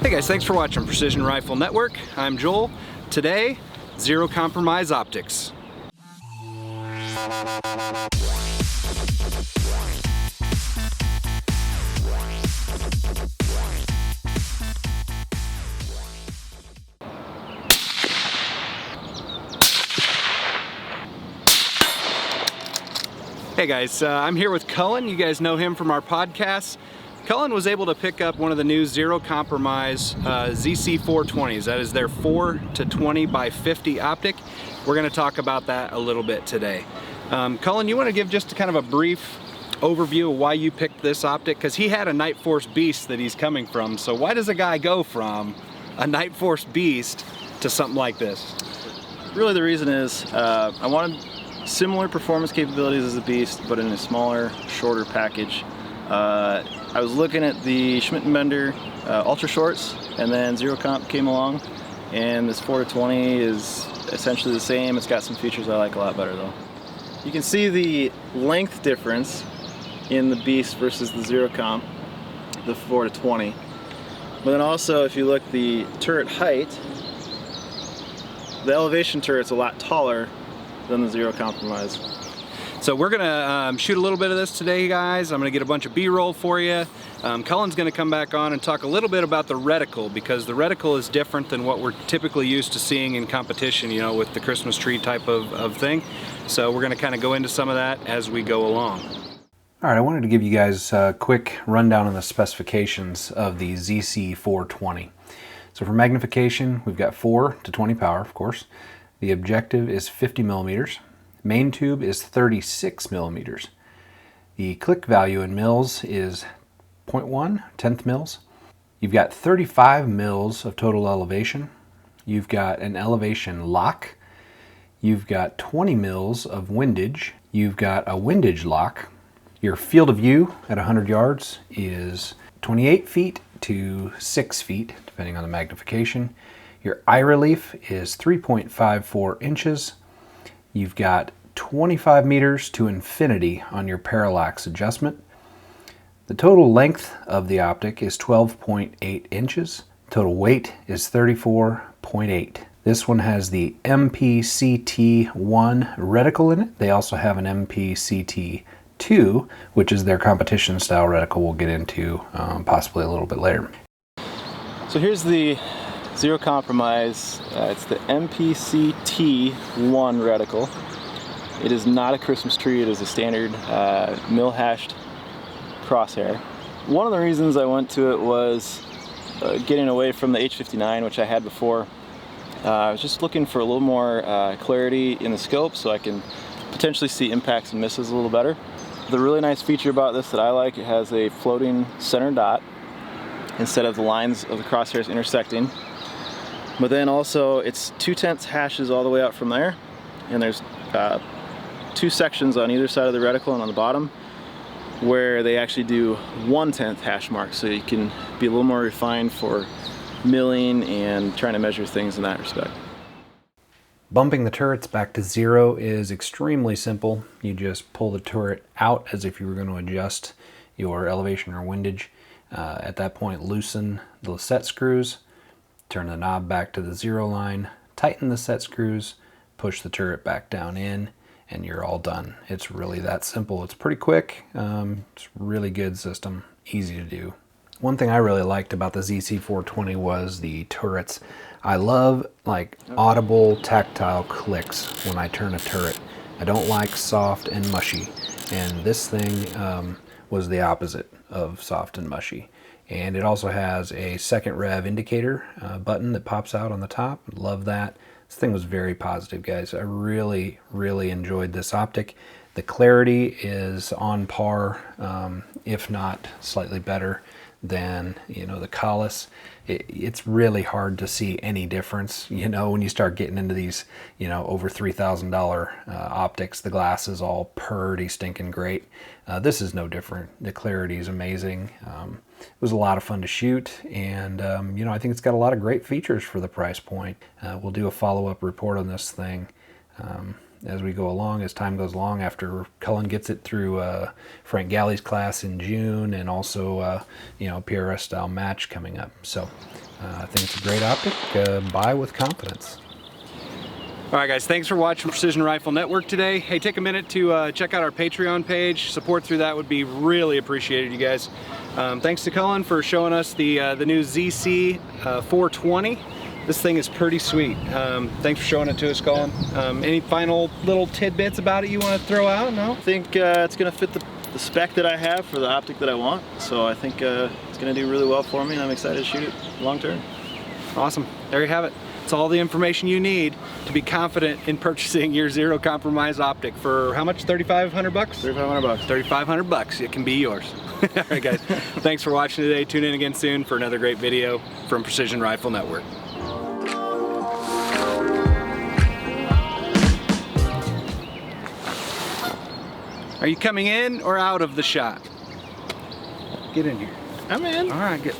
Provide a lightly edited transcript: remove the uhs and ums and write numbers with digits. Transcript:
Hey guys, thanks for watching Precision Rifle Network. I'm Joel. Today, Zero Compromise Optics. Hey guys, I'm here with Cullen. You guys know him from our podcasts. Cullen was able to pick up one of the new Zero Compromise ZC420s. That is their 4 to 20 by 50 optic. We're going to talk about that a little bit today. Cullen, you want to give just kind of a brief overview of why you picked this optic? Because he had a Nightforce Beast that he's coming from. So why does a guy go from a Nightforce Beast to something like this? Really the reason is I wanted similar performance capabilities as the Beast, but in a smaller, shorter package. I was looking at the Schmidt & Bender Ultra Shorts, and then Zero Comp came along, and this 4 to 20 is essentially the same. It's got some features I like a lot better though. You can see the length difference in the Beast versus the Zero Comp, the 4 to 20. But then also, if you look the turret height, the elevation turret's a lot taller than the Zero Compromise. So we're gonna shoot a little bit of this today, guys. I'm gonna get a bunch of B-roll for you. Cullen's gonna come back on and talk a little bit about the reticle, because the reticle is different than what we're typically used to seeing in competition, you know, with the Christmas tree type of thing. So we're gonna kind of go into some of that as we go along. All right, I wanted to give you guys a quick rundown on the specifications of the ZC420. So for magnification, we've got 4 to 20 power, of course. The objective is 50 millimeters. Main tube is 36 millimeters. The click value in mils is 0.1 tenth mils. You've got 35 mils of total elevation. You've got an elevation lock. You've got 20 mils of windage. You've got a windage lock. Your field of view at 100 yards is 28 feet to 6 feet, depending on the magnification. Your eye relief is 3.54 inches. You've got 25 meters to infinity on your parallax adjustment. The total length of the optic is 12.8 inches. Total weight is 34.8. This one has the Mpc T1 Radical in it. They also have an Mpc T2, which is their competition style reticle we'll get into possibly a little bit later. So here's the Zero Compromise. It's the Mpc T1 Radical. It is not a Christmas tree. It is a standard mill-hashed crosshair. One of the reasons I went to it was getting away from the H59, which I had before. I was just looking for a little more clarity in the scope so I can potentially see impacts and misses a little better. The really nice feature about this that I like, it has a floating center dot instead of the lines of the crosshairs intersecting. But then also it's 2/10 hashes all the way out from there, and there's 2 sections on either side of the reticle and on the bottom where they actually do 1/10 hash marks, so you can be a little more refined for milling and trying to measure things in that respect. Bumping the turrets back to 0 is extremely simple. You just pull the turret out as if you were going to adjust your elevation or windage. At that point, loosen the set screws, turn the knob back to the 0 line, tighten the set screws, push the turret back down in, and you're all done. It's really that simple. It's pretty quick. It's a really good system, easy to do. One thing I really liked about the ZC420 was the turrets. I love like audible tactile clicks when I turn a turret. I don't like soft and mushy, and this thing was the opposite of soft and mushy. And it also has a second rev indicator button that pops out on the top. Love that. This thing was very positive, guys. I really, really enjoyed this optic. The clarity is on par, if not slightly better than, you know, the Cullen. It's really hard to see any difference, you know, when you start getting into these, you know, over $3,000 optics. The glass is all pretty stinking great. This is no different. The clarity is amazing. It was a lot of fun to shoot, and you know, I think it's got a lot of great features for the price point. We'll do a follow-up report on this thing as we go along, as time goes along, after Cullen gets it through Frank Galley's class in June, and also PRS style match coming up. So I think it's a great optic. Buy with confidence. All right, guys, thanks for watching Precision Rifle Network today. Hey, take a minute to check out our Patreon page. Support through that would be really appreciated, you guys. Thanks to Cullen for showing us the new ZC420. This thing is pretty sweet. Thanks for showing it to us, Cullen. Any final little tidbits about it you want to throw out? No? I think it's going to fit the spec that I have for the optic that I want. So I think it's going to do really well for me, and I'm excited to shoot it long term. Awesome. There you have it. It's all the information you need to be confident in purchasing your Zero Compromise optic for how much? 3,500 bucks? 3,500 bucks. 3,500 bucks. It can be yours. All right, guys. Thanks for watching today. Tune in again soon for another great video from Precision Rifle Network. Are you coming in or out of the shot? Get in here. I'm in. All right, good.